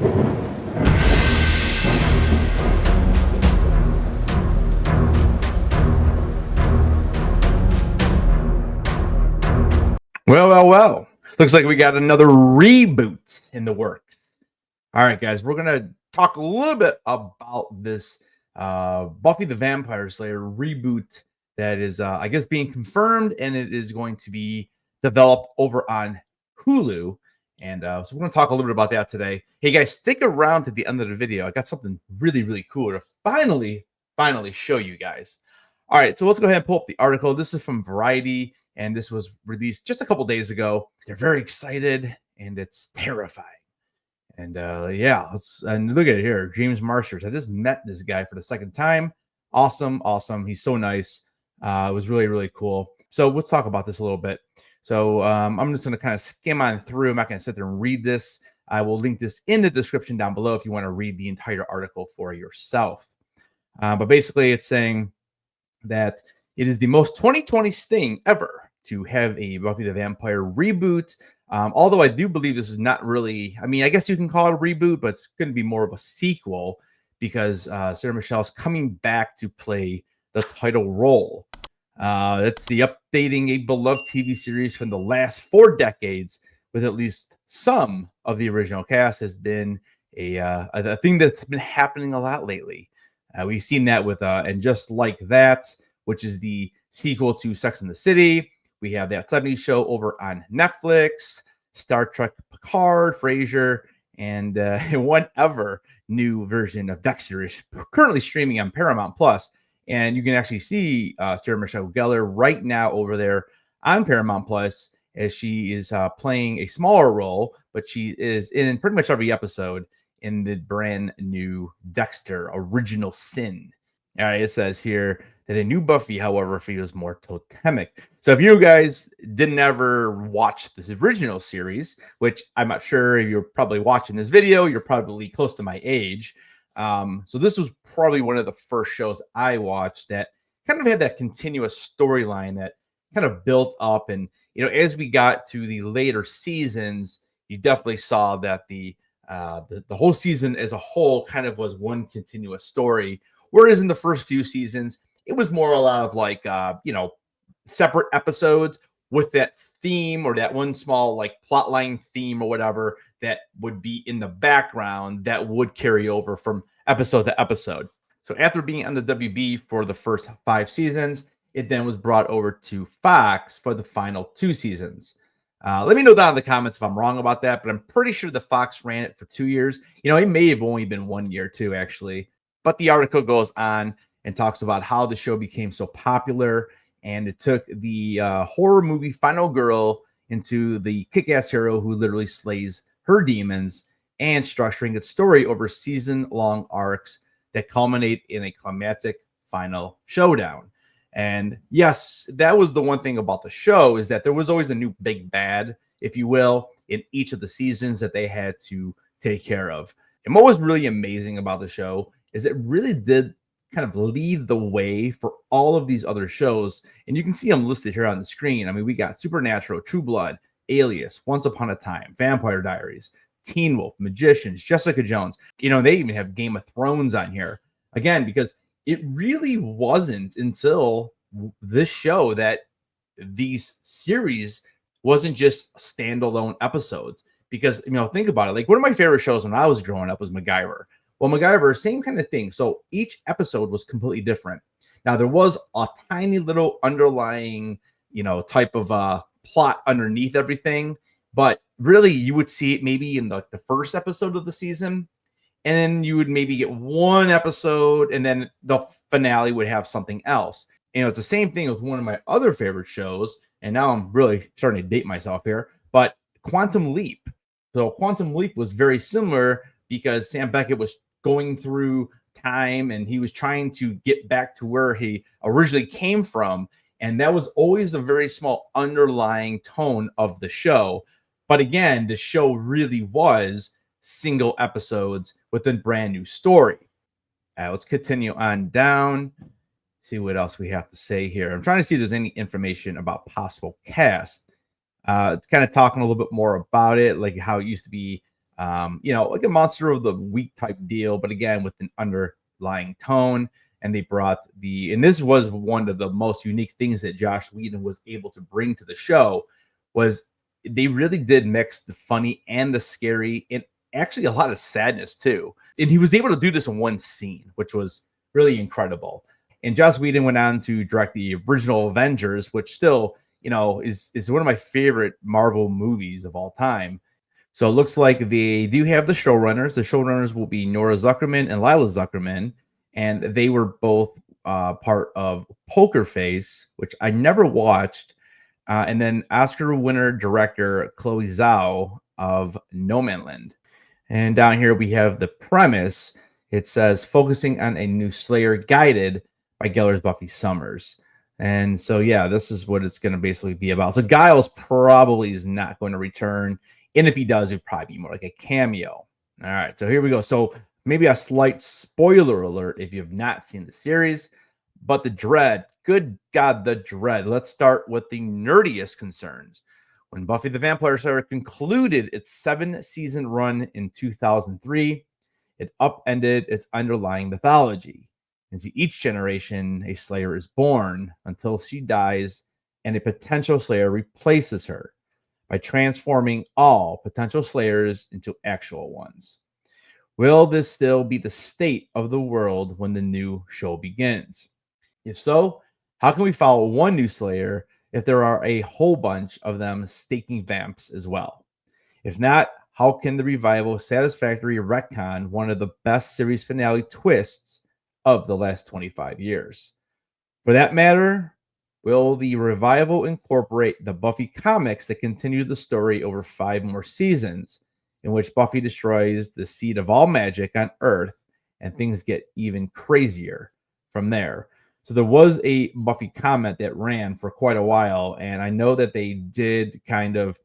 Well. Looks like we got another reboot in the works. All right, guys, we're going to talk a little bit about this Buffy the Vampire Slayer reboot that is, I guess, being confirmed, and it is going to be developed over on Hulu. And so we're going to talk a little bit about that today. Hey, guys, stick around to the end of the video. I got something really, really cool to finally show you guys. All right, so let's go ahead and pull up the article. This is from Variety, and this was released just a couple days ago. They're very excited, and it's terrifying. And yeah, and look at it here. James Marsters. I just met this guy for the second time. Awesome. He's so nice. It was really, really cool. So let's talk about this a little bit. So I'm just going to kind of skim on through. I'm not going to sit there and read this. I will link this in the description down below if you want to read the entire article for yourself. But basically, it's saying that it is the most 2020 thing ever to have a Buffy the Vampire reboot. Although I do believe this is not really, I mean, I guess you can call it a reboot, but it's going to be more of a sequel because Sarah Michelle is coming back to play the title role. It's the updating a beloved TV series from the last 4 decades with at least some of the original cast has been a thing that's been happening a lot lately. We've seen that with And Just Like That, which is the sequel to Sex and the City. We have that 70s show over on Netflix, Star Trek Picard, Frasier, and whatever new version of Dexter is currently streaming on Paramount Plus. And you can actually see Sarah Michelle Gellar right now over there on Paramount Plus as she is playing a smaller role, but she is in pretty much every episode in the brand new Dexter Original Sin. All right, it says here that a new Buffy, however, feels more totemic. So if you guys didn't ever watch this original series, which I'm not sure if you're probably watching this video, you're probably close to my age. So this was probably one of the first shows I watched that kind of had that continuous storyline that kind of built up. And, you know, as we got to the later seasons, you definitely saw that the whole season as a whole kind of was one continuous story. Whereas in the first few seasons, it was more a lot of like, you know, separate episodes with that theme or that one small like plotline theme or whatever that would be in the background that would carry over from episode to episode. So after being on the WB for the first 5 seasons, it then was brought over to Fox for the final 2 seasons. Let me know down in the comments if I'm wrong about that, but I'm pretty sure the Fox ran it for 2 years. You know, it may have only been 1 year too, actually. But the article goes on and talks about how the show became so popular, and it took the horror movie Final Girl into the kick-ass hero who literally slays her demons, and structuring its story over season-long arcs that culminate in a climactic final showdown. And yes, that was the one thing about the show, is that there was always a new big bad, if you will, in each of the seasons that they had to take care of. And what was really amazing about the show is it really did kind of lead the way for all of these other shows. And you can see them listed here on the screen. I mean, we got Supernatural, True Blood, Alias, Once Upon a Time, Vampire Diaries, Teen Wolf, Magicians, Jessica Jones. You know, they even have Game of Thrones on here. Again, because it really wasn't until this show that these series wasn't just standalone episodes. Because, you know, think about it. Like, one of my favorite shows when I was growing up was MacGyver. Well, MacGyver, same kind of thing. So each episode was completely different. Now, there was a tiny little underlying, you know, type of plot underneath everything. But really, you would see it maybe in the first episode of the season. And then you would maybe get one episode, and then the finale would have something else. You know, it's the same thing with one of my other favorite shows. And now I'm really starting to date myself here. But Quantum Leap. So Quantum Leap was very similar because Sam Beckett was going through time and he was trying to get back to where he originally came from. And that was always a very small underlying tone of the show. But again, the show really was single episodes with a brand new story. Let's continue on down. See what else we have to say here. I'm trying to see if there's any information about possible cast. It's kind of talking a little bit more about it, like how it used to be like a monster of the week type deal, but again with an underlying tone. And they brought and this was one of the most unique things that Josh Whedon was able to bring to the show, was they really did mix the funny and the scary, and actually a lot of sadness too. And he was able to do this in one scene, which was really incredible. And Joss Whedon went on to direct the original Avengers, which still, is one of my favorite Marvel movies of all time. So it looks like they do have the showrunners. The showrunners will be Nora Zuckerman and Lila Zuckerman, and they were both part of Poker Face, which I never watched, and then Oscar winner director Chloe Zhao of Nomadland. And down here we have the premise. It says focusing on a new Slayer guided by Gellar's Buffy Summers. And so, yeah, this is what it's going to basically be about. So Giles probably is not going to return. And if he does, it'd probably be more like a cameo. All right, so here we go. So maybe a slight spoiler alert if you have not seen the series, but the dread, good God, the dread. Let's start with the nerdiest concerns. When Buffy the Vampire Slayer concluded its 7-season run in 2003, it upended its underlying mythology. And see, each generation, a Slayer is born until she dies, and a potential Slayer replaces her by transforming all potential Slayers into actual ones. Will this still be the state of the world when the new show begins? If so, how can we follow one new Slayer if there are a whole bunch of them staking vamps as well? If not, how can the revival satisfactorily retcon one of the best series finale twists of the last 25 years? For that matter, will the revival incorporate the Buffy comics that continue the story over 5 more seasons, in which Buffy destroys the seed of all magic on Earth and things get even crazier from there? So there was a Buffy comment that ran for quite a while, and I know that they did kind of,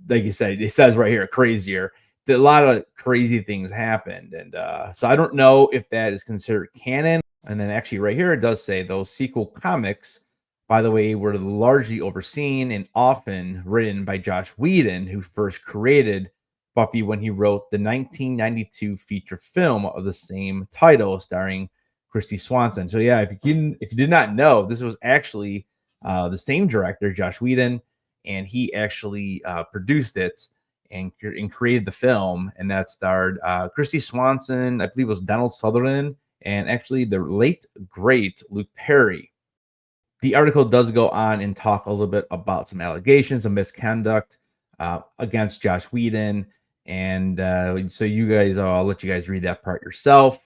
like you said, it says right here, crazier. That a lot of crazy things happened, and so I don't know if that is considered canon. And then actually right here, it does say those sequel comics, by the way, were largely overseen and often written by Josh Whedon, who first created Buffy when he wrote the 1992 feature film of the same title, starring Christy Swanson. So yeah, if you did not know, this was actually the same director, Josh Whedon, and he actually produced it and created the film, and that starred Christy Swanson, I believe it was Donald Sutherland, and actually the late great Luke Perry. The article does go on and talk a little bit about some allegations of misconduct against Josh Whedon, and so you guys, I'll let you guys read that part yourself.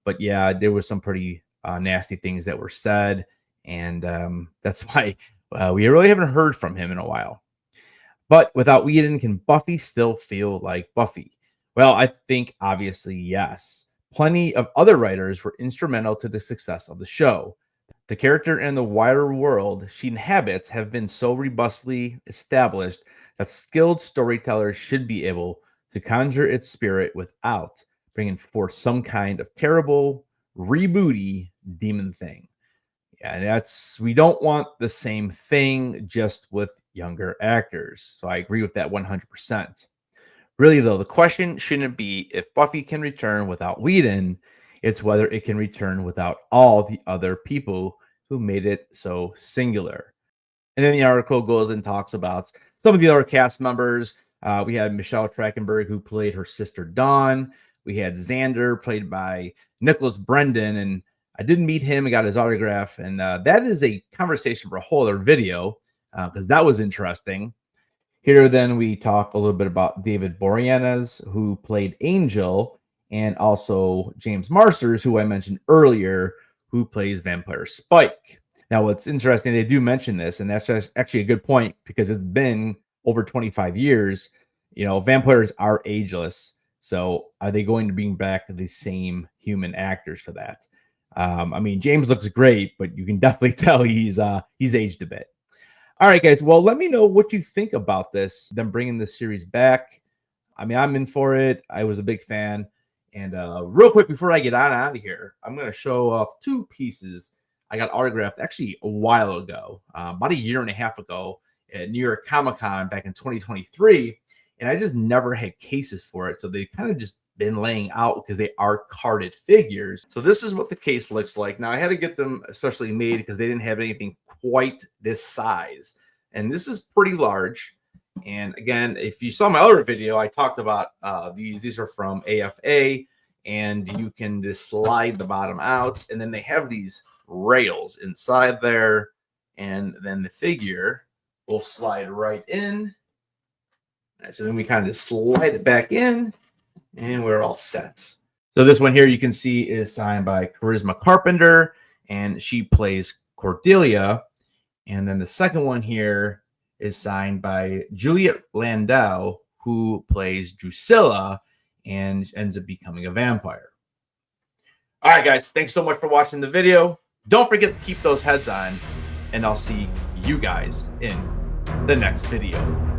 But yeah, there was some pretty nasty things that were said, and that's why we really haven't heard from him in a while. But without Whedon, can Buffy still feel like Buffy? Well, I think obviously yes. Plenty of other writers were instrumental to the success of the show. The character and the wider world she inhabits have been so robustly established that skilled storytellers should be able to conjure its spirit without bringing forth some kind of terrible, rebooty demon thing. Yeah, we don't want the same thing just with younger actors. So I agree with that 100%. Really, though, the question shouldn't be if Buffy can return without Whedon. It's whether it can return without all the other people who made it so singular. And then the article goes and talks about some of the other cast members. We had Michelle Trachtenberg, who played her sister Dawn. We had Xander, played by Nicholas Brendan, and I didn't meet him. I got his autograph, and that is a conversation for a whole other video because that was interesting. Here, then, we talk a little bit about David Boreanaz, who played Angel, and also James Marsters, who I mentioned earlier, who plays Vampire Spike. Now, what's interesting, they do mention this, and that's actually a good point because it's been over 25 years. Vampires are ageless. So are they going to bring back the same human actors for that? James looks great, but you can definitely tell he's aged a bit. All right, guys. Well, let me know what you think about this, them bringing this series back. I'm in for it. I was a big fan. And real quick, before I get out of here, I'm going to show off 2 pieces I got autographed actually a while ago, about a year and a half ago at New York Comic Con back in 2023. and I just never had cases for it. So they kind of just been laying out because they are carded figures. So this is what the case looks like. Now I had to get them especially made because they didn't have anything quite this size. And this is pretty large. And again, if you saw my other video, I talked about these. These are from AFA, and you can just slide the bottom out. And then they have these rails inside there. And then the figure will slide right in. And so then we kind of slide it back in, and we're all set. So this one here you can see is signed by Charisma Carpenter, and she plays Cordelia. And then the second one here is signed by Juliet Landau, who plays Drusilla and ends up becoming a vampire. All right, guys, thanks so much for watching the video. Don't forget to keep those heads on, and I'll see you guys in the next video.